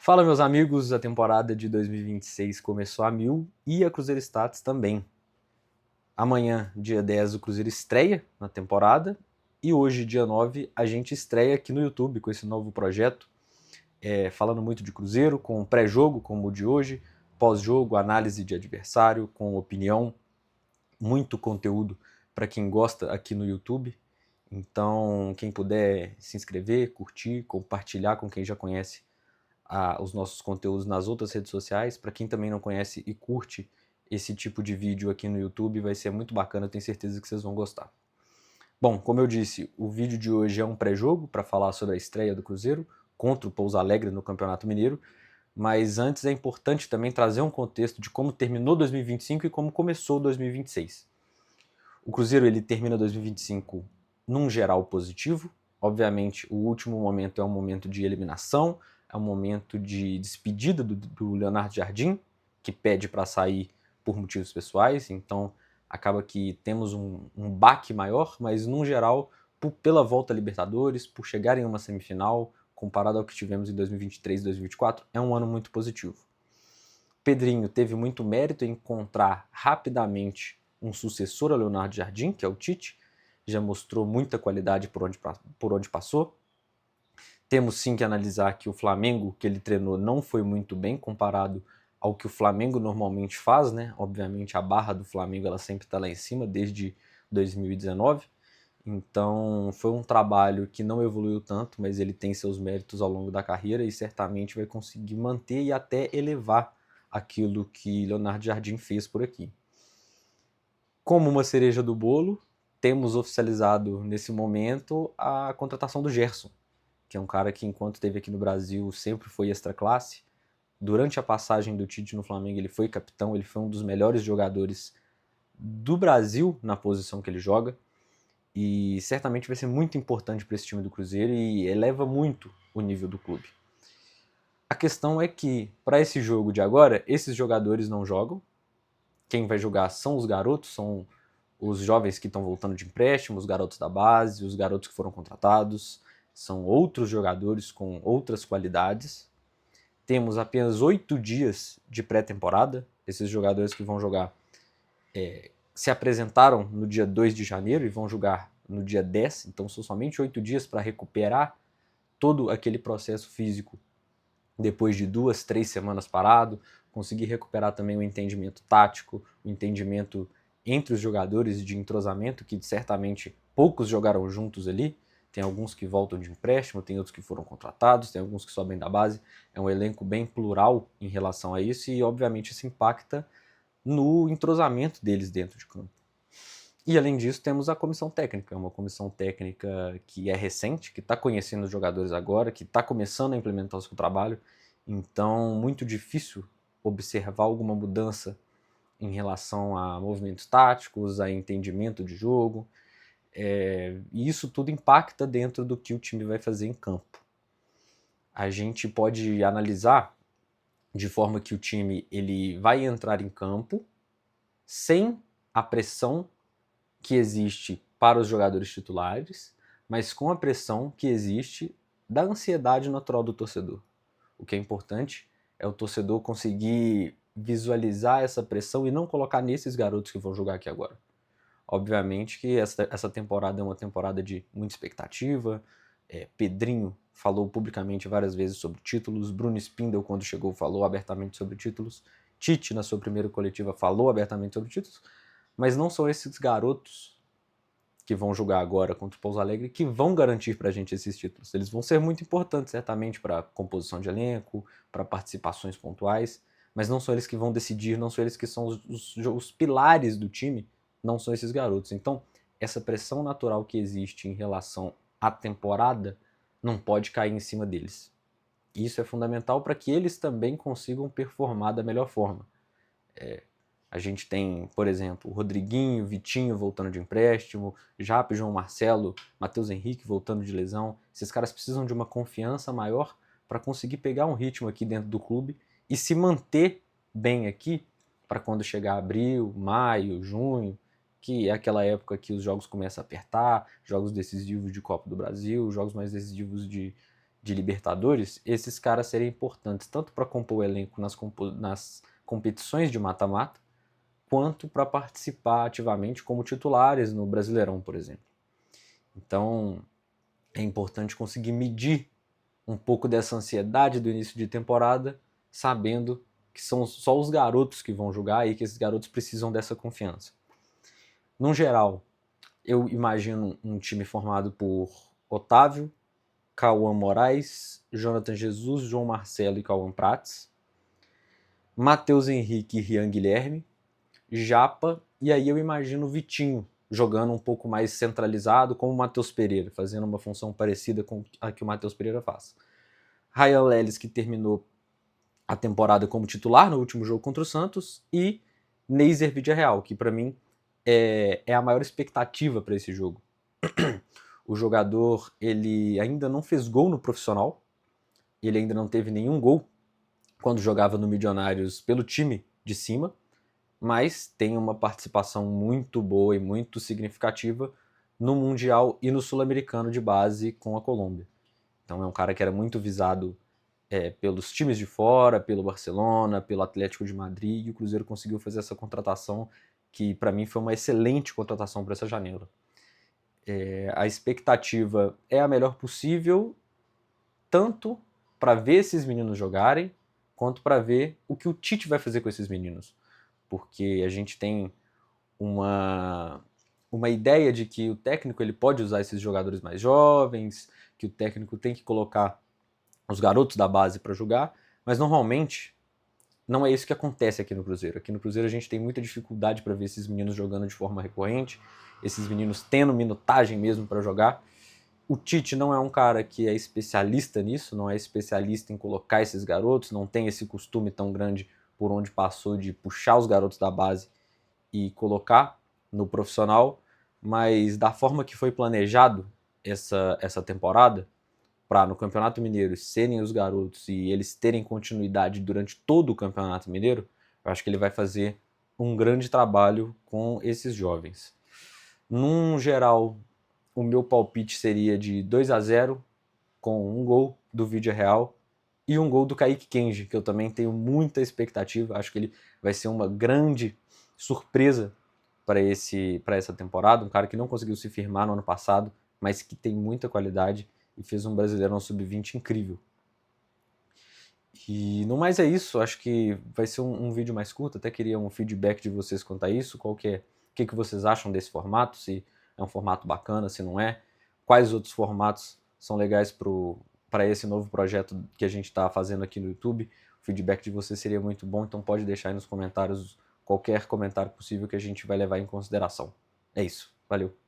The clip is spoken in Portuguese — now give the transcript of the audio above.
Fala, meus amigos, a temporada de 2026 começou a mil e a Cruzeiro Stats também. Amanhã, dia 10, o Cruzeiro estreia na temporada e hoje, dia 9, a gente estreia aqui no YouTube com esse novo projeto, falando muito de Cruzeiro, com pré-jogo, como o de hoje, pós-jogo, análise de adversário, com opinião, muito conteúdo para quem gosta aqui no YouTube. Então, quem puder se inscrever, curtir, compartilhar com quem já conhece os nossos conteúdos nas outras redes sociais. Para quem também não conhece e curte esse tipo de vídeo aqui no YouTube, vai ser muito bacana, eu tenho certeza que vocês vão gostar. Bom, como eu disse, o vídeo de hoje é um pré-jogo para falar sobre a estreia do Cruzeiro contra o Pouso Alegre no Campeonato Mineiro, mas antes é importante também trazer um contexto de como terminou 2025 e como começou 2026. O Cruzeiro ele termina 2025 num geral positivo. Obviamente, o último momento é um momento de eliminação, é um momento de despedida do Leonardo Jardim, que pede para sair por motivos pessoais. Então, acaba que temos um baque maior, mas, num geral, pela volta à Libertadores, por chegar em uma semifinal, comparado ao que tivemos em 2023 e 2024, é um ano muito positivo. Pedrinho teve muito mérito em encontrar rapidamente um sucessor a Leonardo Jardim, que é o Tite, já mostrou muita qualidade por onde passou. Temos sim que analisar que o Flamengo que ele treinou não foi muito bem comparado ao que o Flamengo normalmente faz, né? Obviamente a barra do Flamengo ela sempre está lá em cima desde 2019. Então foi um trabalho que não evoluiu tanto, mas ele tem seus méritos ao longo da carreira e certamente vai conseguir manter e até elevar aquilo que Leonardo Jardim fez por aqui. Como uma cereja do bolo, temos oficializado nesse momento a contratação do Gerson, que é um cara que enquanto esteve aqui no Brasil sempre foi extra classe. Durante a passagem do Tite no Flamengo ele foi capitão, ele foi um dos melhores jogadores do Brasil na posição que ele joga e certamente vai ser muito importante para esse time do Cruzeiro e eleva muito o nível do clube. A questão é que, para esse jogo de agora, esses jogadores não jogam. Quem vai jogar são os garotos, são os jovens que estão voltando de empréstimo, os garotos da base, os garotos que foram contratados, são outros jogadores com outras qualidades. Temos apenas 8 dias de pré-temporada, esses jogadores que vão jogar se apresentaram no dia 2 de janeiro e vão jogar no dia 10, então são somente 8 dias para recuperar todo aquele processo físico depois de 2, 3 semanas parado, conseguir recuperar também o entendimento tático, o entendimento entre os jogadores de entrosamento, que certamente poucos jogaram juntos ali. Tem alguns que voltam de empréstimo, tem outros que foram contratados, tem alguns que sobem da base. É um elenco bem plural em relação a isso e, obviamente, isso impacta no entrosamento deles dentro de campo. E, além disso, temos a comissão técnica, uma comissão técnica que é recente, que está conhecendo os jogadores agora, que está começando a implementar o seu trabalho, então muito difícil observar alguma mudança em relação a movimentos táticos, a entendimento de jogo, e isso tudo impacta dentro do que o time vai fazer em campo. A gente pode analisar de forma que o time ele vai entrar em campo sem a pressão que existe para os jogadores titulares, mas com a pressão que existe da ansiedade natural do torcedor. O que é importante é o torcedor conseguir visualizar essa pressão e não colocar nesses garotos que vão jogar aqui agora. Obviamente que essa temporada é uma temporada de muita expectativa. Pedrinho falou publicamente várias vezes sobre títulos. Bruno Spindel, quando chegou, falou abertamente sobre títulos. Tite, na sua primeira coletiva, falou abertamente sobre títulos. Mas não são esses garotos que vão jogar agora contra o Pouso Alegre que vão garantir para a gente esses títulos. Eles vão ser muito importantes, certamente, para composição de elenco, para participações pontuais, mas não são eles que vão decidir, não são eles que são os pilares do time, não são esses garotos. Então, essa pressão natural que existe em relação à temporada não pode cair em cima deles. Isso é fundamental para que eles também consigam performar da melhor forma. A gente tem, por exemplo, o Rodriguinho, Vitinho voltando de empréstimo, Jape, João Marcelo, Matheus Henrique voltando de lesão. Esses caras precisam de uma confiança maior para conseguir pegar um ritmo aqui dentro do clube e se manter bem aqui para quando chegar abril, maio, junho, que é aquela época que os jogos começam a apertar, jogos decisivos de Copa do Brasil, jogos mais decisivos de de Libertadores, esses caras seriam importantes tanto para compor o elenco nas competições de mata-mata, quanto para participar ativamente como titulares no Brasileirão, por exemplo. Então, é importante conseguir medir um pouco dessa ansiedade do início de temporada, sabendo que são só os garotos que vão jogar e que esses garotos precisam dessa confiança. No geral, eu imagino um time formado por Otávio, Cauã Moraes, Jonathan Jesus, João Marcelo e Cauã Prates, Matheus Henrique e Rian Guilherme, Japa, e aí eu imagino o Vitinho jogando um pouco mais centralizado, como o Matheus Pereira, fazendo uma função parecida com a que o Matheus Pereira faz. Ryan Lelis, que terminou a temporada como titular no último jogo contra o Santos, e Neiser Villarreal, que para mim é a maior expectativa para esse jogo. O jogador, ele ainda não fez gol no profissional, ele ainda não teve nenhum gol quando jogava no Milionários pelo time de cima, mas tem uma participação muito boa e muito significativa no Mundial e no Sul-Americano de base com a Colômbia. Então é um cara que era muito visado pelos times de fora, pelo Barcelona, pelo Atlético de Madrid, e o Cruzeiro conseguiu fazer essa contratação que para mim foi uma excelente contratação para essa janela. A expectativa é a melhor possível, tanto para ver esses meninos jogarem, quanto para ver o que o Tite vai fazer com esses meninos. Porque a gente tem uma ideia de que o técnico ele pode usar esses jogadores mais jovens, que o técnico tem que colocar os garotos da base para jogar, mas normalmente não é isso que acontece aqui no Cruzeiro. Aqui no Cruzeiro a gente tem muita dificuldade para ver esses meninos jogando de forma recorrente, esses meninos tendo minutagem mesmo para jogar. O Tite não é um cara que é especialista nisso, não é especialista em colocar esses garotos, não tem esse costume tão grande por onde passou de puxar os garotos da base e colocar no profissional, mas da forma que foi planejado essa temporada, para no Campeonato Mineiro serem os garotos e eles terem continuidade durante todo o Campeonato Mineiro, eu acho que ele vai fazer um grande trabalho com esses jovens. Num geral, o meu palpite seria de 2-0, com um gol do Villarreal e um gol do Kaique Kenji, que eu também tenho muita expectativa. Acho que ele vai ser uma grande surpresa para essa temporada. Um cara que não conseguiu se firmar no ano passado, mas que tem muita qualidade e fez um Brasileirão Sub-20 incrível. E no mais é isso, acho que vai ser um vídeo mais curto, até queria um feedback de vocês quanto a isso, o que vocês acham desse formato, se é um formato bacana, se não é, quais outros formatos são legais para esse novo projeto que a gente está fazendo aqui no YouTube. O feedback de vocês seria muito bom, então pode deixar aí nos comentários qualquer comentário possível que a gente vai levar em consideração. É isso, valeu!